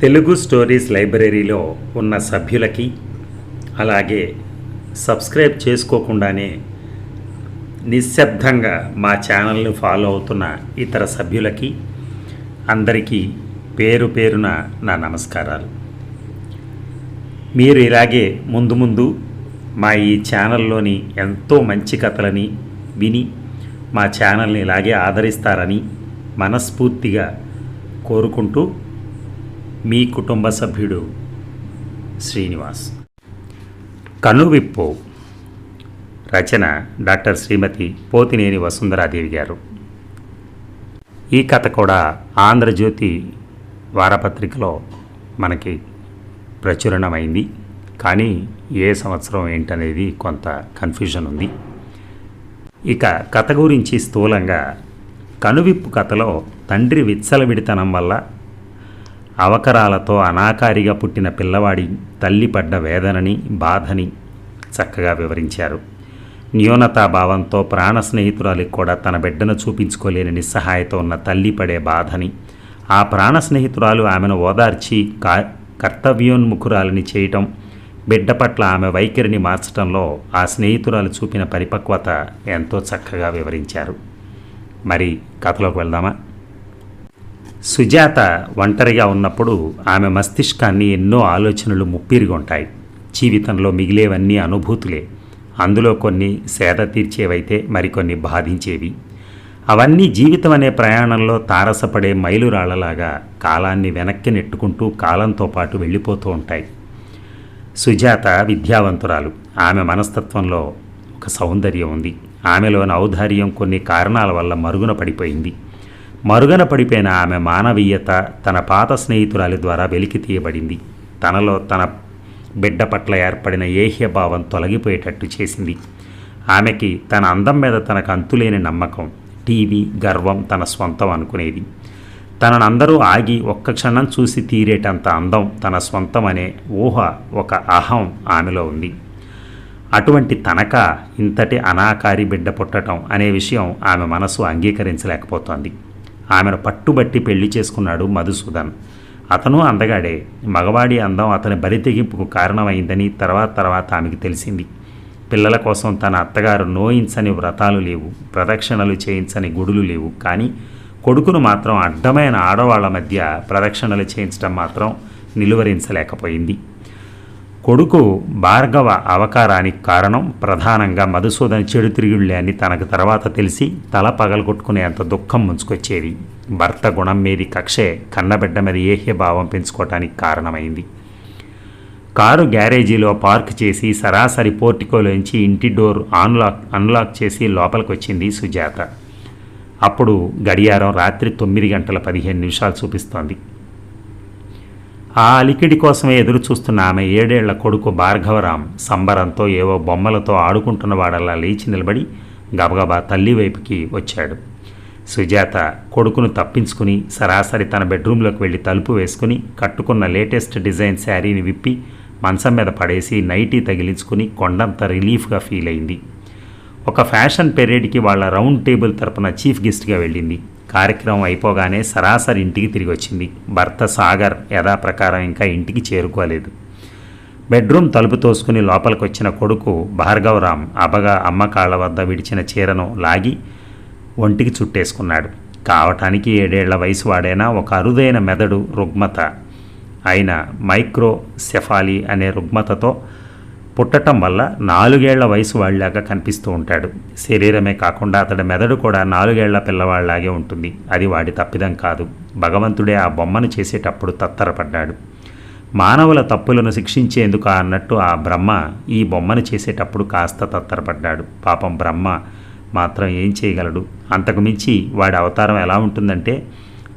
Telugu stories లైబ్రరీలో ఉన్న సభ్యులకి, అలాగే సబ్స్క్రైబ్ చేసుకోకుండానే నిశ్శబ్దంగా మా ఛానల్ని ఫాలో అవుతున్న ఇతర సభ్యులకి అందరికీ పేరు పేరున నా నమస్కారాలు. మీరు ఇలాగే ముందు ముందు మా ఈ ఛానల్లోని ఎంతో మంచి కథలని విని మా ఛానల్ని ఇలాగే ఆదరిస్తారని మనస్ఫూర్తిగా కోరుకుంటూ మీ కుటుంబ సభ్యుడు శ్రీనివాస్. కనువిప్పు రచన డాక్టర్ శ్రీమతి పోతినేని వసుంధరాదేవి గారు. ఈ కథ కూడా ఆంధ్రజ్యోతి వారపత్రికలో మనకి ప్రచురణమైంది. కానీ ఏ సంవత్సరం ఏంటనేది కొంత కన్ఫ్యూజన్ ఉంది. ఇక కథ గురించి స్థూలంగా, కనువిప్పు కథలో తండ్రి విచ్చలవిడితనం వల్ల అవకరాలతో అనాకారిగా పుట్టిన పిల్లవాడి తల్లి పడ్డ వేదనని, బాధని చక్కగా వివరించారు. న్యూనతాభావంతో ప్రాణ స్నేహితురాలికి కూడా తన బిడ్డను చూపించుకోలేని నిస్సహాయత ఉన్న తల్లి పడే బాధని, ఆ ప్రాణ స్నేహితురాలు ఆమెను ఓదార్చి కర్తవ్యోన్ముఖురాలిని చేయటం, బిడ్డ పట్ల ఆమె వైఖరిని మార్చడంలో ఆ స్నేహితురాలు చూపిన పరిపక్వత ఎంతో చక్కగా వివరించారు. మరి కథలోకి వెళ్దామా? సుజాత ఒంటరిగా ఉన్నప్పుడు ఆమె మస్తిష్కాన్ని ఎన్నో ఆలోచనలు ముప్పిరిగొంటాయి. జీవితంలో మిగిలేవన్నీ అనుభూతులే. అందులో కొన్ని సేద తీర్చేవైతే మరికొన్ని బాధించేవి. అవన్నీ జీవితం అనే ప్రయాణంలో తారసపడే మైలురాళ్లలాగా కాలాన్ని వెనక్కి నెట్టుకుంటూ కాలంతో పాటు వెళ్ళిపోతూ ఉంటాయి. సుజాత విద్యావంతురాలు. ఆమె మనస్తత్వంలో ఒక సౌందర్యం ఉంది. ఆమెలోని ఔదార్యం కొన్ని కారణాల వల్ల మరుగున పడిపోయింది. మరుగున పడిపోయిన ఆమె మానవీయత తన పాత స్నేహితురాలి ద్వారా వెలికి తీయబడింది. తనలో తన బిడ్డ పట్ల ఏర్పడిన ఏహ్యభావం తొలగిపోయేటట్టు చేసింది. ఆమెకి తన అందం మీద తనకు అంతులేని నమ్మకం, టీవీ, గర్వం తన స్వంతం అనుకునేది. తననందరూ ఆగి ఒక్క క్షణం చూసి తీరేటంత అందం తన స్వంతం అనే ఊహ, ఒక అహం ఆమెలో ఉంది. అటువంటి తనక ఇంతటి అనాకారి బిడ్డ పుట్టడం అనే విషయం ఆమె మనసు అంగీకరించలేకపోతోంది. ఆమెను పట్టుబట్టి పెళ్లి చేసుకున్నాడు మధుసూదన్. అతను అందగాడే. మగవాడి అందం అతని బరితెగింపుకు కారణమైందని తర్వాత ఆమెకి తెలిసింది. పిల్లల కోసం తన అత్తగారు నోయించని వ్రతాలు లేవు, ప్రదక్షిణలు చేయించని గుడులు లేవు. కానీ కొడుకును మాత్రం అడ్డమైన ఆడవాళ్ల మధ్య ప్రదక్షిణలు చేయించడం మాత్రం నిలువరించలేకపోయింది. కొడుకు భార్గవ అవకారానికి కారణం ప్రధానంగా మధుసూదన్ చెడు తిరుగుళ్లే అని తనకు తర్వాత తెలిసి తల పగలగొట్టుకునేంత దుఃఖం ముంచుకొచ్చేది. భర్త గుణం మీది కక్షే కన్నబిడ్డ మీద ఏహ్యభావం పెంచుకోవటానికి కారణమైంది. కారు గ్యారేజీలో పార్క్ చేసి సరాసరి పోర్టికోలోంచి ఇంటి డోర్ అన్లాక్ చేసి లోపలికి వచ్చింది సుజాత. అప్పుడు గడియారం రాత్రి 9:15 చూపిస్తోంది. ఆ అలికిడి కోసమే ఎదురు చూస్తున్న ఆమె 7 ఏళ్ల కొడుకు భార్గవరాం సంబరంతో ఏవో బొమ్మలతో ఆడుకుంటున్న వాడల్లా లేచి నిలబడి గబగబా తల్లి వైపుకి వచ్చాడు. సుజాత కొడుకును తప్పించుకుని సరాసరి తన బెడ్రూమ్లోకి వెళ్ళి తలుపు వేసుకుని కట్టుకున్న లేటెస్ట్ డిజైన్ శారీని విప్పి మంచం మీద పడేసి నైటీ తగిలించుకుని కొండంత రిలీఫ్గా ఫీల్ అయింది. ఒక ఫ్యాషన్ పెరేడ్కి వాళ్ళ రౌండ్ టేబుల్ తరపున చీఫ్ గెస్ట్గా వెళ్ళింది. కార్యక్రమం అయిపోగానే సరాసరి ఇంటికి తిరిగి వచ్చింది. భర్త సాగర్ యథాప్రకారం ఇంకా ఇంటికి చేరుకోలేదు. బెడ్రూమ్ తలుపు తోసుకుని లోపలికి వచ్చిన కొడుకు భార్గవరాం అబ్బగా అమ్మ కాళ్ళ వద్ద విడిచిన చీరను లాగి ఒంటికి చుట్టేసుకున్నాడు. కావటానికి 7 ఏళ్ల వయసు వాడైనా ఒక అరుదైన మెదడు రుగ్మత అయిన మైక్రోసెఫాలీ అనే రుగ్మతతో పుట్టటం వల్ల 4 ఏళ్ల వయసు వాళ్ళలాగా కనిపిస్తూ ఉంటాడు. శరీరమే కాకుండా అతడి మెదడు కూడా 4 ఏళ్ల పిల్లవాళ్లాగే ఉంటుంది. అది వాడి తప్పిదం కాదు. భగవంతుడే ఆ బొమ్మను చేసేటప్పుడు తత్తరపడ్డాడు. మానవుల తప్పులను శిక్షించేందుకు అన్నట్టు ఆ బ్రహ్మ ఈ బొమ్మను చేసేటప్పుడు కాస్త తత్తరపడ్డాడు. పాపం బ్రహ్మ మాత్రం ఏం చేయగలడు? అంతకుమించి వాడి అవతారం ఎలా ఉంటుందంటే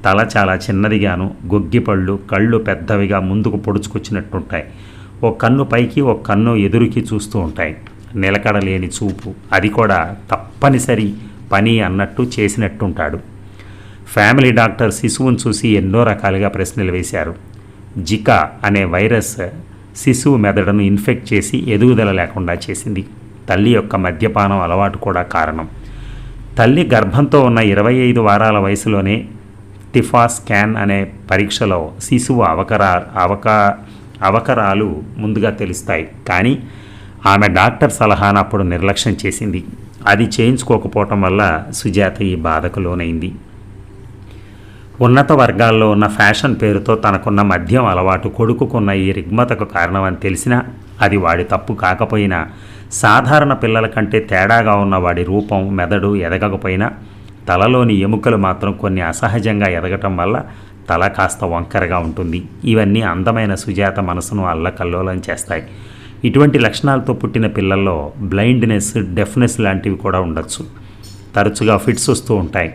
తల చాలా చిన్నదిగాను, గొగ్గిపళ్ళు, కళ్ళు పెద్దవిగా ముందుకు పొడుచుకొచ్చినట్టుంటాయి. ఓ కన్ను పైకి, ఓ కన్ను ఎదురుకి చూస్తూ ఉంటాయి. నిలకడలేని చూపు, అది కూడా తప్పనిసరి పని అన్నట్టు చేసినట్టుంటాడు. ఫ్యామిలీ డాక్టర్ శిశువును చూసి ఎన్నో రకాలుగా ప్రశ్నలు వేశారు. జికా అనే వైరస్ శిశువు మెదడును ఇన్ఫెక్ట్ చేసి ఎదుగుదల లేకుండా చేసింది. తల్లి యొక్క మద్యపానం అలవాటు కూడా కారణం. తల్లి గర్భంతో ఉన్న 25 వారాల వయసులోనే టిఫా స్కాన్ అనే పరీక్షలో శిశువు అవకరాలు ముందుగా తెలుస్తాయి. కానీ ఆమె డాక్టర్ సలహాను అప్పుడు నిర్లక్ష్యం చేసింది. అది చేయించుకోకపోవటం వల్ల సుజాత ఈ బాధకు లోనైంది. ఉన్నత వర్గాల్లో ఉన్న ఫ్యాషన్ పేరుతో తనకున్న మద్యం అలవాటు కొడుకుకున్న ఈ రుగ్మతకు కారణమని తెలిసినా, అది వాడి తప్పు కాకపోయినా, సాధారణ పిల్లల కంటే తేడాగా ఉన్న వాడి రూపం, మెదడు ఎదగకపోయినా తలలోని ఎముకలు మాత్రం కొన్ని అసహజంగా ఎదగటం వల్ల తల కాస్త వంకరగా ఉంటుంది. ఇవన్నీ అందమైన సుజాత మనసును అల్లకల్లోలం చేస్తాయి. ఇటువంటి లక్షణాలతో పుట్టిన పిల్లల్లో బ్లైండ్నెస్, డెఫ్నెస్ లాంటివి కూడా ఉండొచ్చు. తరచుగా ఫిట్స్ వస్తూ ఉంటాయి.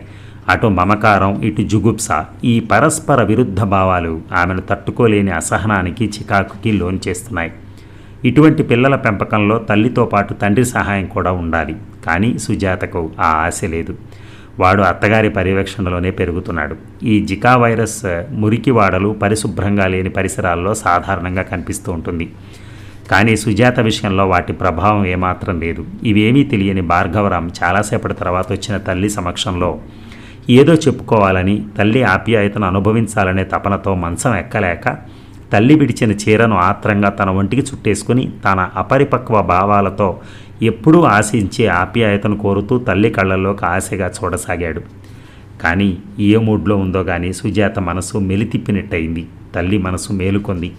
అటు మమకారం, ఇటు జుగుప్స, ఈ పరస్పర విరుద్ధ భావాలు ఆమెను తట్టుకోలేని అసహనానికి, చికాకుకి లోన్ చేస్తున్నాయి. ఇటువంటి పిల్లల పెంపకంలో తల్లితో పాటు తండ్రి సహాయం కూడా ఉండాలి. కానీ సుజాతకు ఆ ఆశ లేదు. వాడు అత్తగారి పర్యవేక్షణలోనే పెరుగుతున్నాడు. ఈ జికా వైరస్ మురికివాడలు, పరిశుభ్రంగా లేని పరిసరాల్లో సాధారణంగా కనిపిస్తూ ఉంటుంది. కానీ సుజాత విషయంలో వాటి ప్రభావం ఏమాత్రం లేదు. ఇవేమీ తెలియని భార్గవరాం చాలాసేపటి తర్వాత వచ్చిన తల్లి సమక్షంలో ఏదో చెప్పుకోవాలని, తల్లి ఆప్యాయతను అనుభవించాలనే తపనతో మంచం ఎక్కలేక తల్లి విడిచిన చీరను ఆత్రంగా తన ఒంటికి చుట్టేసుకుని తన అపరిపక్వ భావాలతో ఎప్పుడూ ఆశించే ఆప్యాయతను కోరుతూ తల్లి కళ్ళల్లోకి ఆశగా చూడసాగాడు. కానీ ఏ మూడ్లో ఉందో కానీ సుజాత మనసు మెలితిప్పినట్టయింది. తల్లి మనసు మేలుకొంది.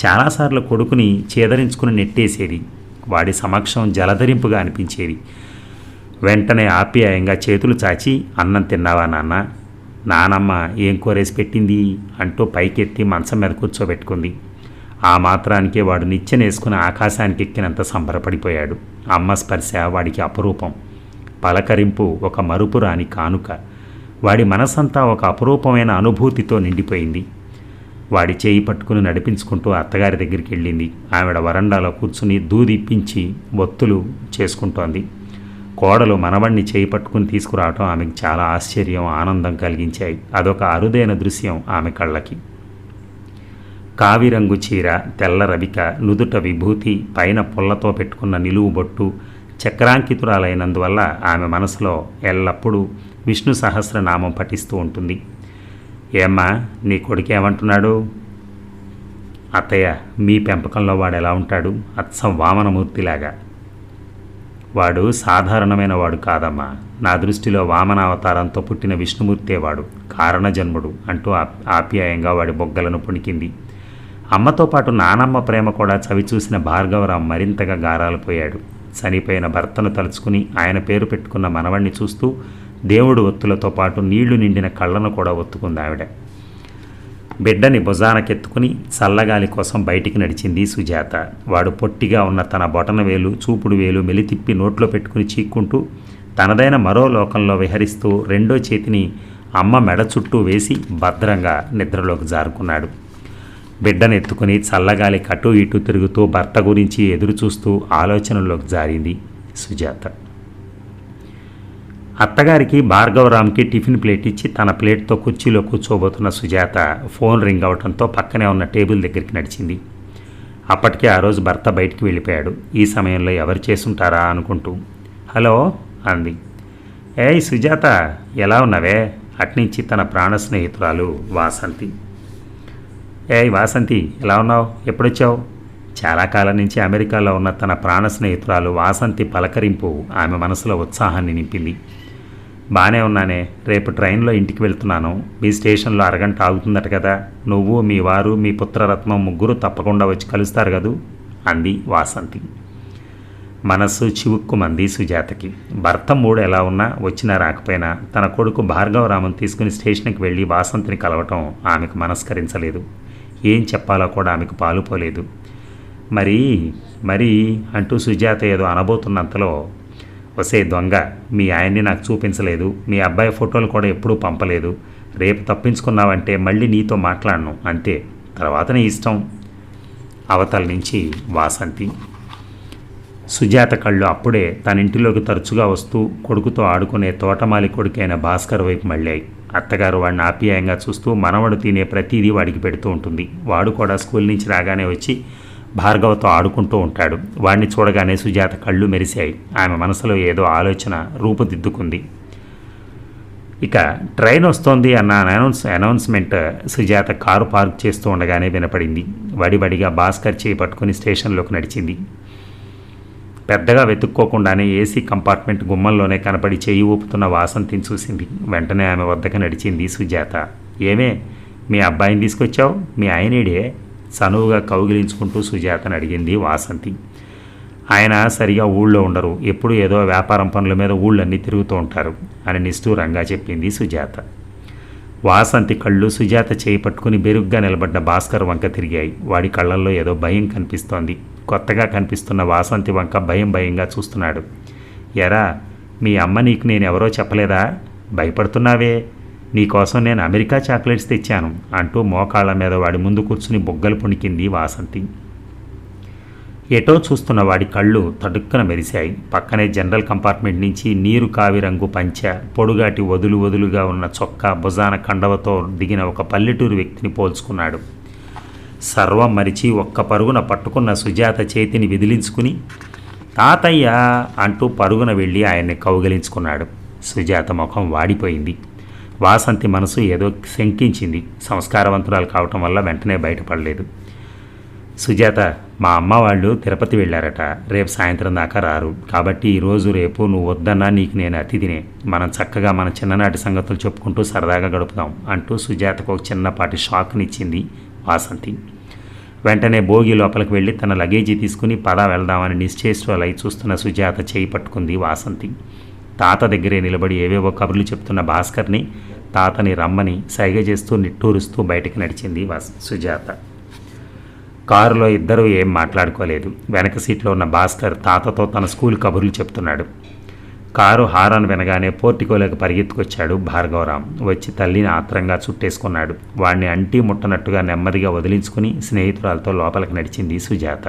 చాలాసార్లు కొడుకుని చేదరించుకుని నెట్టేసేది. వాడి సమక్షం జలధరింపుగా అనిపించేది. వెంటనే ఆప్యాయంగా చేతులు చాచి, అన్నం తిన్నావా నాన్న, నానమ్మ ఏం కూరేసి పెట్టింది అంటూ పైకెత్తి మంచం మీద కూర్చోబెట్టుకుంది. ఆ మాత్రానికే వాడు నిచ్చెనేసుకుని ఆకాశానికి ఎక్కినంత సంబరపడిపోయాడు. అమ్మ స్పర్శ వాడికి అపురూపం. పలకరింపు ఒక మరుపురాని కానుక. వాడి మనసంతా ఒక అపురూపమైన అనుభూతితో నిండిపోయింది. వాడి చేయి పట్టుకుని నడిపించుకుంటూ అత్తగారి దగ్గరికి వెళ్ళింది. ఆవిడ వరండాలో కూర్చుని దూదిప్పించి ఒత్తులు చేసుకుంటోంది. కోడలు మనవణ్ణి చేయి పట్టుకుని తీసుకురావటం ఆమెకు చాలా ఆశ్చర్యం, ఆనందం కలిగించాయి. అదొక అరుదైన దృశ్యం ఆమె కళ్ళకి. కావిరంగు చీర, తెల్ల రవిక, నుదుట విభూతి, పైన పుల్లతో పెట్టుకున్న నిలువు బొట్టు చక్రాంకితురాలైనందువల్ల ఆమె మనసులో ఎల్లప్పుడూ విష్ణు సహస్రనామం పఠిస్తూ ఉంటుంది. ఏమ్మా, నీ కొడుకు ఏమంటున్నాడు? అత్తయ్య, మీ పెంపకంలో వాడు ఎలా ఉంటాడు? అచ్చం వామనమూర్తిలాగా. వాడు సాధారణమైన వాడు కాదమ్మా. నా దృష్టిలో వామనావతారంతో పుట్టిన విష్ణుమూర్తే వాడు, కారణజన్ముడు అంటూ ఆప్యాయంగా వాడి బొగ్గలను పుణికింది. అమ్మతో పాటు నానమ్మ ప్రేమ కూడా చవిచూసిన భార్గవరాం మరింతగా గారాలిపోయాడు. చనిపోయిన భర్తను తలుచుకుని ఆయన పేరు పెట్టుకున్న మనవణ్ణి చూస్తూ దేవుడు ఒత్తులతో పాటు నీళ్లు నిండిన కళ్ళను కూడా ఒత్తుకుంది ఆవిడ. బిడ్డని భుజానకెత్తుకుని చల్లగాలి కోసం బయటికి నడిచింది సుజాత. వాడు పొట్టిగా ఉన్న తన బొటన వేలు, చూపుడు వేలు మెలితిప్పి నోట్లో పెట్టుకుని చీక్కుంటూ తనదైన మరో లోకంలో విహరిస్తూ రెండో చేతిని అమ్మ మెడ చుట్టూ వేసి భద్రంగా నిద్రలోకి జారుకున్నాడు. బిడ్డను ఎత్తుకుని చల్లగాలి కటు ఇటు తిరుగుతూ భర్త గురించి ఎదురు చూస్తూ ఆలోచనలోకి జారింది సుజాత. అత్తగారికి, భార్గవరామ్కి టిఫిన్ ప్లేట్ ఇచ్చి తన ప్లేట్తో కుర్చీలో కూర్చోబోతున్న సుజాత ఫోన్ రింగ్ అవడంతో పక్కనే ఉన్న టేబుల్ దగ్గరికి నడిచింది. అప్పటికే ఆ రోజు భర్త బయటికి వెళ్ళిపోయాడు. ఈ సమయంలో ఎవరు చేసుంటారా అనుకుంటూ హలో అంది. ఏయ్ సుజాత, ఎలా ఉన్నావే? అట్నుంచి తన ప్రాణ స్నేహితురాలు వాసంతి. ఏయ్ వాసంతి, ఎలా ఉన్నావు? ఎప్పుడొచ్చావు? చాలా కాలం నుంచి అమెరికాలో ఉన్న తన ప్రాణ స్నేహితురాలు వాసంతి పలకరింపు ఆమె మనసులో ఉత్సాహాన్ని నింపింది. బాగానే ఉన్నానే, రేపు ట్రైన్లో ఇంటికి వెళ్తున్నాను. మీ స్టేషన్లో అరగంట ఆగుతుందట కదా. నువ్వు, మీ వారు, మీ పుత్రరత్నం ముగ్గురు తప్పకుండా వచ్చి కలుస్తారు కదూ అంది వాసంతి. మనస్సు చివుక్కుమంది సుజాతకి. భర్త మూడు ఎలా ఉన్నా, వచ్చినా రాకపోయినా తన కొడుకు భార్గవరామన్ తీసుకుని స్టేషన్కి వెళ్ళి వాసంతిని కలవటం ఆమెకు మనస్కరించలేదు. ఏం చెప్పాలో కూడా ఆమెకు పాలుపోలేదు. మరి అంటూ సుజాత ఏదో అనబోతున్నంతలో, వసే దొంగ, మీ ఆయన్ని నాకు చూపించలేదు, మీ అబ్బాయి ఫోటోలు కూడా ఎప్పుడూ పంపలేదు. రేపు తప్పించుకున్నావంటే మళ్ళీ నీతో మాట్లాడను, అంతే, తర్వాత నీ ఇష్టం. అవతల నుంచి వాసంతి. సుజాత కళ్ళు అప్పుడే తన ఇంటిలోకి తరచుగా వస్తూ కొడుకుతో ఆడుకునే తోటమాలి కొడుకైన భాస్కర్ వైపు మళ్ళాయి. అత్తగారు వాడిని ఆప్యాయంగా చూస్తూ మనవడు తినే ప్రతిదీ వాడికి పెడుతూ ఉంటుంది. వాడు కూడా స్కూల్ నుంచి రాగానే వచ్చి భార్గవతో ఆడుకుంటూ ఉంటాడు. వాడిని చూడగానే సుజాత కళ్ళు మెరిశాయి. ఆమె మనసులో ఏదో ఆలోచన రూపుదిద్దుకుంది. ఇక ట్రైన్ వస్తోంది అన్న అనౌన్స్మెంట్ సుజాత కారు పార్క్ చేస్తూ ఉండగానే వినపడింది. వడివడిగా భాస్కర్ చేయి పట్టుకుని స్టేషన్లోకి నడిచింది. పెద్దగా వెతుక్కోకుండానే ఏసీ కంపార్ట్మెంట్ గుమ్మంలోనే కనపడి చేయి ఊపుతున్న వాసంతిని చూసింది. వెంటనే ఆమె వద్దకు నడిచింది సుజాత. ఏమే, మీ అబ్బాయిని తీసుకొచ్చావు? మీ ఆయనేడే? చనువుగా కౌగిలించుకుంటూ సుజాతను అడిగింది వాసంతి. ఆయన సరిగా ఊళ్ళో ఉండరు, ఎప్పుడు ఏదో వ్యాపారం పనుల మీద ఊళ్ళన్నీ తిరుగుతూ ఉంటారు అని నిష్ఠూరంగా చెప్పింది సుజాత. వాసంతి కళ్ళు సుజాత చేయి పట్టుకుని బెరుగ్గా నిలబడ్డ భాస్కర్ వంక తిరిగాయి. వాడి కళ్ళల్లో ఏదో భయం కనిపిస్తోంది. కొత్తగా కనిపిస్తున్న వాసంతి వంక భయంగా చూస్తున్నాడు. ఎరా, మీ అమ్మ నీకు నేనెవరో చెప్పలేదా? భయపడుతున్నావే? నీకోసం నేను అమెరికా చాక్లెట్స్ తెచ్చాను అంటూ మోకాళ్ళ మీద వాడి ముందు కూర్చుని బొగ్గలు పుణికింది వాసంతి. ఎటో చూస్తున్న వాడి కళ్ళు తడుక్కున మెరిశాయి. పక్కనే జనరల్ కంపార్ట్మెంట్ నుంచి నీరు కావి రంగు పంచ, పొడుగాటి వదులుగా ఉన్న చొక్కా, భుజాన కండవతో దిగిన ఒక పల్లెటూరు వ్యక్తిని పోల్చుకున్నాడు. సర్వం మరిచి ఒక్క పరుగున పట్టుకున్న సుజాత చేతిని విదిలించుకుని తాతయ్య అంటూ పరుగున వెళ్ళి ఆయన్ని కౌగిలించుకున్నాడు. సుజాత ముఖం వాడిపోయింది. వాసంతి మనసు ఏదో శంకించింది. సంస్కారవంతురాలు కావటం వల్ల వెంటనే బయటపడలేదు. సుజాత, మా అమ్మ వాళ్ళు తిరుపతి వెళ్ళారట, రేపు సాయంత్రం దాకా రారు, కాబట్టి ఈరోజు రేపు నువ్వు వద్దన్నా నీకు నేను అతిథినే, మనం చక్కగా మన చిన్ననాటి సంగతులు చెప్పుకుంటూ సరదాగా గడుపుదాం అంటూ సుజాతకు ఒక చిన్నపాటి షాక్నిచ్చింది వాసంతి. వెంటనే భోగి లోపలికి వెళ్ళి తన లగేజీ తీసుకుని పద వెళ్దామని నిశ్చేష్టులై చూస్తున్న సుజాత చేయి పట్టుకుంది వాసంతి. తాత దగ్గరే నిలబడి ఏవేవో కబుర్లు చెప్తున్న భాస్కర్ని తాతని రమ్మని సైగ చేస్తూ నిట్టూరుస్తూ బయటికి నడిచింది సుజాత. కారులో ఇద్దరూ ఏం మాట్లాడుకోలేదు. వెనక సీట్లో ఉన్న భాస్కర్ తాతతో తన స్కూల్ కబుర్లు చెప్తున్నాడు. కారు హారన్ వినగానే పోర్టికోలోకి పరిగెత్తుకొచ్చాడు భార్గవరాం. వచ్చి తల్లిని ఆత్రంగా చుట్టేసుకున్నాడు. వాణ్ణి అంటీ ముట్టనట్టుగా నెమ్మదిగా వదిలించుకుని స్నేహితురాలతో లోపలికి నడిచింది సుజాత.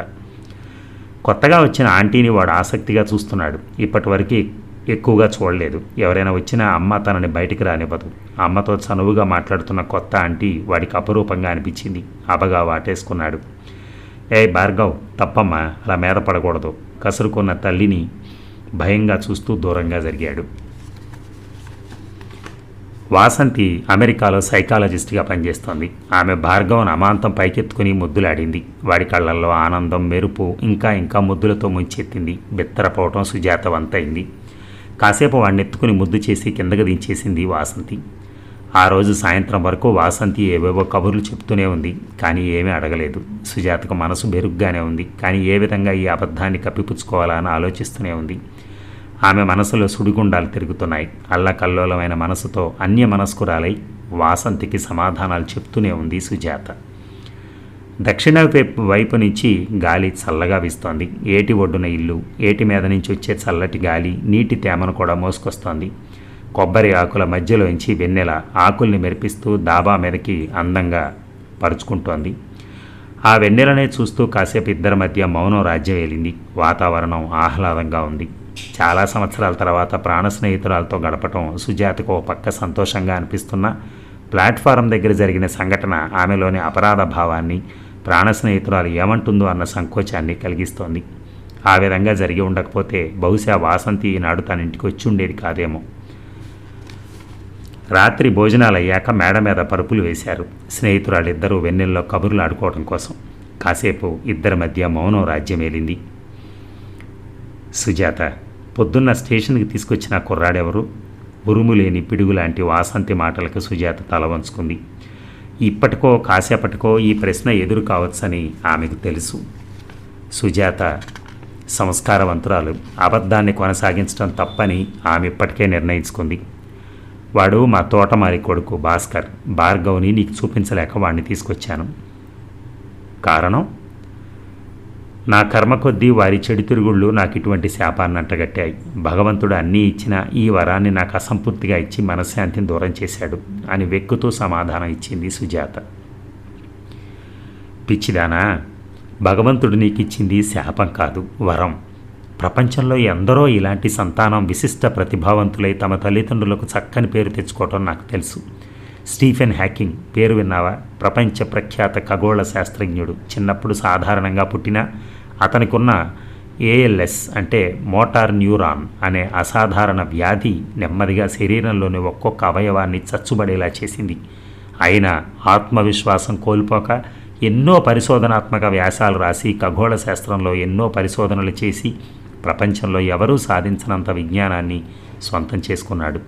కొత్తగా వచ్చిన ఆంటీని వాడు ఆసక్తిగా చూస్తున్నాడు. ఇప్పటివరకు ఎక్కువగా చూడలేదు. ఎవరైనా వచ్చినా అమ్మ తనని బయటికి రానివ్వదు. అమ్మతో చనువుగా మాట్లాడుతున్న కొత్త ఆంటీ వాడికి అపరూపంగా అనిపించింది. అబగా వాటేసుకున్నాడు. ఏ భార్గవ్, తప్పమ్మా, అలా మీద పడకూడదు. కసురుకున్న తల్లిని భయంగా చూస్తూ దూరంగా జరిగాడు. వాసంతి అమెరికాలో సైకాలజిస్ట్గా పనిచేస్తోంది. ఆమె భార్గవ్ను అమాంతం పైకెత్తుకుని ముద్దులాడింది. వాడి కళ్ళల్లో ఆనందం, మెరుపు ఇంకా ముద్దులతో ముంచెత్తింది. బిత్తరపోవటం సుజాత వంతైంది. కాసేపు వాడిని ఎత్తుకుని ముద్దు చేసి కిందకు దించేసింది వాసంతి. ఆ రోజు సాయంత్రం వరకు వాసంతి ఏవేవో కబుర్లు చెప్తూనే ఉంది, కానీ ఏమీ అడగలేదు. సుజాతకు మనసు బెరుగ్గానే ఉంది, కానీ ఏ విధంగా ఈ అబద్ధాన్ని కప్పిపుచ్చుకోవాలా అని ఆలోచిస్తూనే ఉంది. ఆమె మనసులో సుడిగుండాలు తిరుగుతున్నాయి. అల్లకల్లోలమైన మనసుతో అన్య మనస్కురాలై వాసంతికి సమాధానాలు చెప్తూనే ఉంది సుజాత. దక్షిణ వైపు నుంచి గాలి చల్లగా వీస్తోంది. ఏటి ఒడ్డున ఇల్లు, ఏటి మీద నుంచి వచ్చే చల్లటి గాలి నీటి తేమను కూడా మోసుకొస్తోంది. కొబ్బరి ఆకుల మధ్యలోంచి వెన్నెల ఆకుల్ని మెరిపిస్తూ డాబా మీదకి అందంగా పరుచుకుంటోంది. ఆ వెన్నెలనే చూస్తూ కాసేపు ఇద్దరి మధ్య మౌనం రాజ్యం ఏలింది. వాతావరణం ఆహ్లాదంగా ఉంది. చాలా సంవత్సరాల తర్వాత ప్రాణ స్నేహితురాలతో గడపటం సుజాతకు ఓ పక్క సంతోషంగా అనిపిస్తున్న ప్లాట్ఫారం దగ్గర జరిగిన సంఘటన ఆమెలోని అపరాధ భావాన్ని, ప్రాణ స్నేహితురాలు ఏమంటుందో అన్న సంకోచాన్ని కలిగిస్తోంది. ఆ విధంగా జరిగి ఉండకపోతే బహుశా వాసంతి ఈనాడు తన ఇంటికి వచ్చి ఉండేది కాదేమో. రాత్రి భోజనాలు అయ్యాక మేడ మీద పరుపులు వేశారు. స్నేహితురాలిద్దరూ వెన్నెల్లో కబుర్లు ఆడుకోవడం కోసం. కాసేపు ఇద్దరి మధ్య మౌనం రాజ్యమేలింది. సుజాత, పొద్దున్న స్టేషన్కి తీసుకొచ్చిన కుర్రాడెవరు? ఉరుము లేని పిడుగు లాంటి వాసంతి మాటలకు సుజాత తల వంచుకుంది. ఇప్పటికో కాసేపటికో ఈ ప్రశ్న ఎదురు కావచ్చని ఆమెకు తెలుసు. సుజాత సంస్కారవంతురాలు. అబద్ధాన్ని కొనసాగించడం తప్పని ఆమె ఇప్పటికే నిర్ణయించుకుంది. వాడు మా తోటమారి కొడుకు భాస్కర్. భార్గవ్ని నీకు చూపించలేక వాడిని తీసుకొచ్చాను. కారణం? నా కర్మ కొద్దీ వారి చెడు తిరుగుళ్ళు నాకు ఇటువంటి శాపాన్ని అంటగట్టాయి. భగవంతుడు అన్నీ ఇచ్చినా ఈ వరాన్ని నాకు అసంపూర్తిగా ఇచ్చి మనశ్శాంతిని దూరం చేశాడు అని వెక్కుతూ సమాధానం ఇచ్చింది సుజాత. పిచ్చిదానా, భగవంతుడు నీకు ఇచ్చింది శాపం కాదు, వరం. ప్రపంచంలో ఎందరో ఇలాంటి సంతానం విశిష్ట ప్రతిభావంతులై తమ తల్లిదండ్రులకు చక్కని పేరు తెచ్చుకోవటం నాకు తెలుసు. స్టీఫెన్ హ్యాకింగ్ పేరు విన్నావా? ప్రపంచ ప్రఖ్యాత ఖగోళ శాస్త్రజ్ఞుడు. చిన్నప్పుడు సాధారణంగా పుట్టినా అతనికున్న ఏఎల్ఎస్ అంటే మోటార్ న్యూరాన్ అనే అసాధారణ వ్యాధి నెమ్మదిగా శరీరంలోని ఒక్కొక్క అవయవాన్ని చచ్చుబడేలా చేసింది. అయినా ఆత్మవిశ్వాసం కోల్పోక ఎన్నో పరిశోధనాత్మక వ్యాసాలు రాసి ఖగోళ శాస్త్రంలో ఎన్నో పరిశోధనలు చేసి ప్రపంచంలో ఎవరూ సాధించనంత విజ్ఞానాన్ని సొంతం చేసుకున్నాడు.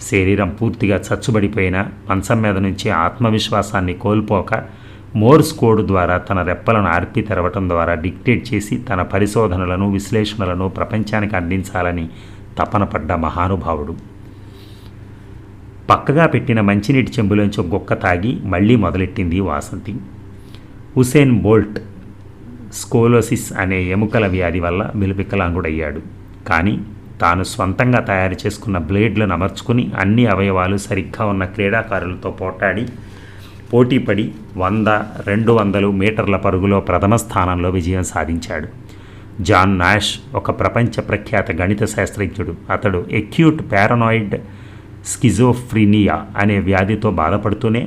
శరీరం పూర్తిగా చచ్చుబడిపోయిన మంచం మీద నుంచి ఆత్మవిశ్వాసాన్ని కోల్పోక మోర్స్ కోడ్ ద్వారా తన రెప్పలను ఆర్పి తెరవటం ద్వారా డిక్టేట్ చేసి తన పరిశోధనలను విశ్లేషణలను ప్రపంచానికి అందించాలని తపన పడ్డ మహానుభావుడు. పక్కగా పెట్టిన మంచినీటి చెంబులోంచి ఒక గుక్క తాగి మళ్లీ మొదలెట్టింది వాసంతి. ఉసేన్ బోల్ట్ స్కోలోసిస్ అనే ఎముకల వ్యాధి వల్ల వికలాంగుడయ్యాడు. కానీ తాను స్వంతంగా తయారు చేసుకున్న బ్లేడ్లను అమర్చుకుని అన్ని అవయవాలు సరిగ్గా ఉన్న క్రీడాకారులతో పోటీపడి 100-200 మీటర్ల పరుగులో ప్రథమ స్థానంలో విజయం సాధించాడు. జాన్ నాష్ ఒక ప్రపంచ ప్రఖ్యాత గణిత శాస్త్రజ్ఞుడు. అతడు ఎక్యూట్ పారానాయిడ్ స్కిజోఫ్రీనియా అనే వ్యాధితో బాధపడుతూనే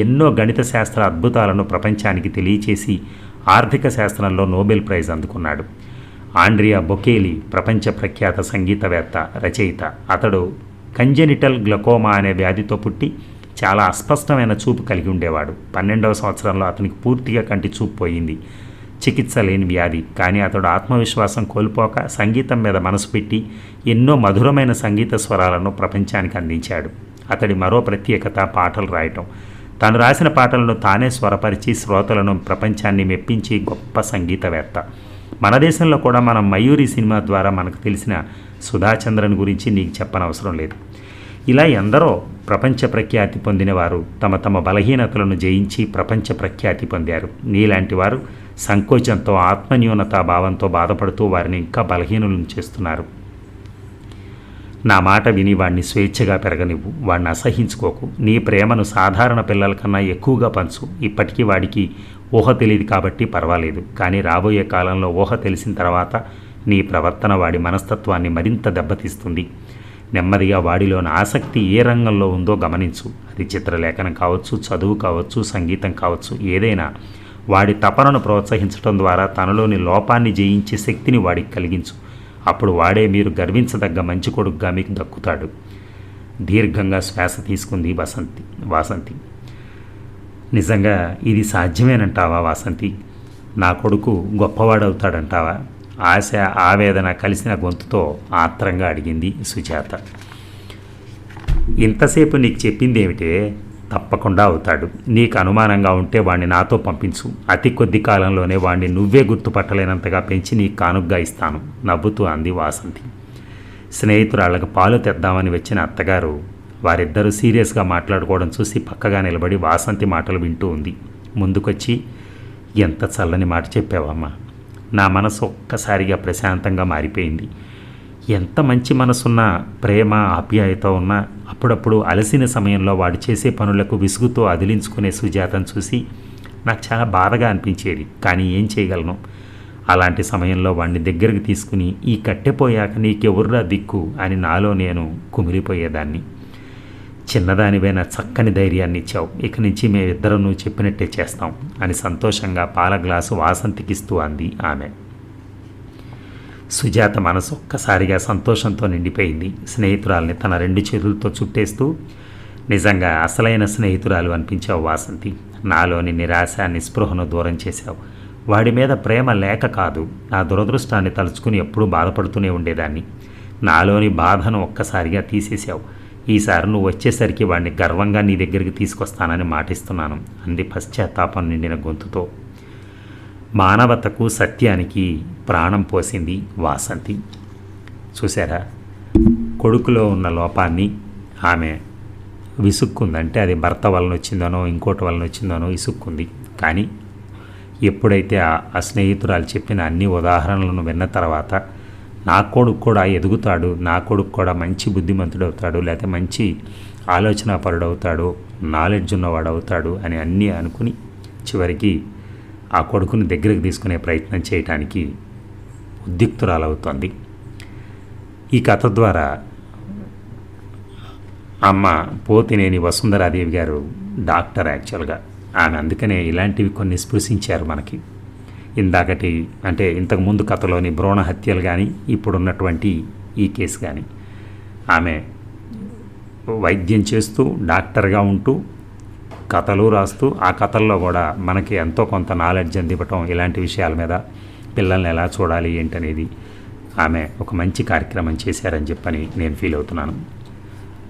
ఎన్నో గణిత శాస్త్ర అద్భుతాలను ప్రపంచానికి తెలియచేసి ఆర్థిక శాస్త్రంలో నోబెల్ ప్రైజ్ అందుకున్నాడు. ఆండ్రియా బొకేలి ప్రపంచ ప్రఖ్యాత సంగీతవేత్త, రచయిత. అతడు కంజెనిటల్ గ్లకోమా అనే వ్యాధితో పుట్టి చాలా అస్పష్టమైన చూపు కలిగి ఉండేవాడు. 12వ సంవత్సరంలో అతనికి పూర్తిగా కంటి చూపు పోయింది. చికిత్స లేని వ్యాధి. కానీ అతడు ఆత్మవిశ్వాసం కోల్పోక సంగీతం మీద మనసు పెట్టి ఎన్నో మధురమైన సంగీత స్వరాలను ప్రపంచానికి అందించాడు. అతడి మరో ప్రత్యేకత పాటలు రాయటం. తాను రాసిన పాటలను తానే స్వరపరిచి శ్రోతలను ప్రపంచాన్ని మెప్పించి గొప్ప సంగీతవేత్త. మన దేశంలో కూడా మనం మయూరి సినిమా ద్వారా మనకు తెలిసిన సుధాచంద్రన్ గురించి నీకు చెప్పనవసరం లేదు. ఇలా ఎందరో ప్రపంచ ప్రఖ్యాతి పొందినవారు తమ తమ బలహీనతలను జయించి ప్రపంచ ప్రఖ్యాతి పొందారు. నీలాంటి వారు సంకోచంతో ఆత్మన్యూనతా భావంతో బాధపడుతూ వారిని ఇంకా బలహీనులను చేస్తున్నారు. నా మాట విని వాడిని స్వేచ్ఛగా పెరగనివ్వు. వాడిని అసహించుకోకు. నీ ప్రేమను సాధారణ పిల్లల కన్నా ఎక్కువగా పంచు. ఇప్పటికీ వాడికి ఊహ తెలియదు కాబట్టి పర్వాలేదు. కానీ రాబోయే కాలంలో ఊహ తెలిసిన తర్వాత నీ ప్రవర్తన వాడి మనస్తత్వాన్ని మరింత దెబ్బతీస్తుంది. నెమ్మదిగా వాడిలోని ఆసక్తి ఏ రంగంలో ఉందో గమనించు. అది చిత్రలేఖనం కావచ్చు, చదువు కావచ్చు, సంగీతం కావచ్చు. ఏదైనా వాడి తపనను ప్రోత్సహించడం ద్వారా తనలోని లోపాన్ని జయించే శక్తిని వాడికి కలిగించు. అప్పుడు వాడే మీరు గర్వించదగ్గ మంచి కొడుకుగా మీకు దక్కుతాడు. దీర్ఘంగా శ్వాస తీసుకుంది వాసంతి. నిజంగా ఇది సాధ్యమేనంటావా వాసంతి? నా కొడుకు గొప్పవాడవుతాడంటావా? ఆశ, ఆవేదన కలిసిన గొంతుతో ఆత్రంగా అడిగింది సుజాత. ఇంతసేపు నీకు చెప్పింది ఏమిటే? తప్పకుండా అవుతాడు. నీకు అనుమానంగా ఉంటే వాణ్ణి నాతో పంపించు. అతి కొద్ది కాలంలోనే వాణ్ణి నువ్వే గుర్తుపట్టలేనంతగా పెంచి నీకు కానుగ్గా ఇస్తాను నవ్వుతూ అంది వాసంతి. స్నేహితురాళ్ళకు పాలు తెద్దామని వచ్చిన అత్తగారు వారిద్దరూ సీరియస్గా మాట్లాడుకోవడం చూసి పక్కగా నిలబడి వాసంతి మాటలు వింటూ ఉంది. ముందుకొచ్చి, ఎంత చల్లని మాట చెప్పావమ్మా. నా మనసు ఒక్కసారిగా ప్రశాంతంగా మారిపోయింది. ఎంత మంచి మనసున్నా, ప్రేమ ఆప్యాయత ఉన్నా అప్పుడప్పుడు అలసిన సమయంలో వాడు చేసే పనులకు విసుగుతో అదిలించుకునే సుజాతను చూసి నాకు చాలా బాధగా అనిపించేది. కానీ ఏం చేయగలను? అలాంటి సమయంలో వాడిని దగ్గరికి తీసుకుని ఈ కట్టెపోయాక నీకెవర్రా దిక్కు అని నాలో నేను కుమిలిపోయేదాన్ని. చిన్నదానివైనా చక్కని ధైర్యాన్ని ఇచ్చావు. ఇక నుంచి మేమిద్దరం నువ్వు చెప్పినట్టే చేస్తాం అని సంతోషంగా పాల గ్లాసు వాసంతికిస్తూ అంది ఆమె. సుజాత మనసు ఒక్కసారిగా సంతోషంతో నిండిపోయింది. స్నేహితురాల్ని తన 2 చేతులతో చుట్టేస్తూ, నిజంగా అసలైన స్నేహితురాలు అనిపించావు వాసంతి. నాలోని నిరాశ, నిస్పృహను దూరం చేశావు. వాడి మీద ప్రేమ లేక కాదు, నా దురదృష్టాన్ని తలుచుకుని ఎప్పుడూ బాధపడుతూనే ఉండేదాన్ని. నాలోని బాధను ఒక్కసారిగా తీసేశావు. ఈసారి నువ్వు వచ్చేసరికి వాడిని గర్వంగా నీ దగ్గరికి తీసుకొస్తానని మాటిస్తున్నాను అంది పశ్చాత్తాపం నిండిన గొంతుతో. మానవతకు, సత్యానికి ప్రాణం పోసింది వాసంతి. చూసారా, కొడుకులో ఉన్న లోపాన్ని ఆమె విసుక్కుందంటే అది భర్త వలన వచ్చిందనో ఇంకోటి వలన వచ్చిందనో విసుక్కుంది. కానీ ఎప్పుడైతే ఆ స్నేహితురాలు చెప్పిన అన్ని ఉదాహరణలను విన్న తర్వాత నా కొడుకు కూడా ఎదుగుతాడు, నా కొడుకు కూడా మంచి బుద్ధిమంతుడు అవుతాడు, లేకపోతే మంచి ఆలోచనాపరుడు అవుతాడు, నాలెడ్జ్ ఉన్నవాడు అవుతాడు అని అన్నీ అనుకుని చివరికి ఆ కొడుకుని దగ్గరికి తీసుకునే ప్రయత్నం చేయటానికి ఉద్యుక్తురాలవుతోంది. ఈ కథ ద్వారా అమ్మ పోతినేని వసుంధరాదేవి గారు డాక్టర్ యాక్చువల్గా. ఆమె అందుకనే ఇలాంటివి కొన్ని స్పృశించారు మనకి. ఇందాకటి అంటే ఇంతకుముందు కథలోని భ్రూణ హత్యలు కానీ ఇప్పుడున్నటువంటి ఈ కేసు కానీ ఆమె వైద్యం చేస్తూ డాక్టర్గా ఉంటూ కథలు రాస్తూ ఆ కథల్లో కూడా మనకి ఎంతో కొంత నాలెడ్జ్ అందివ్వటం ఇలాంటి విషయాల మీద పిల్లల్ని ఎలా చూడాలి ఏంటనేది ఆమె ఒక మంచి కార్యక్రమం చేశారని చెప్పని నేను ఫీల్ అవుతున్నాను.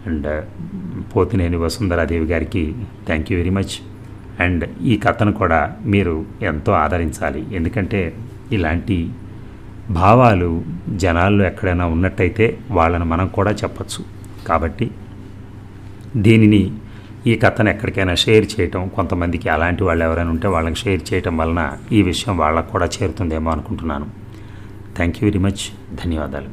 అండ్ పోతినేని వసుంధరాదేవి గారికి thank you very much. And ఈ కథను కూడా మీరు ఎంతో ఆదరించాలి, ఎందుకంటే ఇలాంటి భావాలు జనాల్లో ఎక్కడైనా ఉన్నట్టయితే వాళ్ళని మనం కూడా చెప్పచ్చు. కాబట్టి దీనిని ఈ కథను ఎక్కడికైనా షేర్ చేయటం, కొంతమందికి అలాంటి వాళ్ళు ఎవరైనా ఉంటే వాళ్ళకి షేర్ చేయటం వలన ఈ విషయం వాళ్ళకు కూడా చేరుతుందేమో అనుకుంటున్నాను. Thank you very much. ధన్యవాదాలు.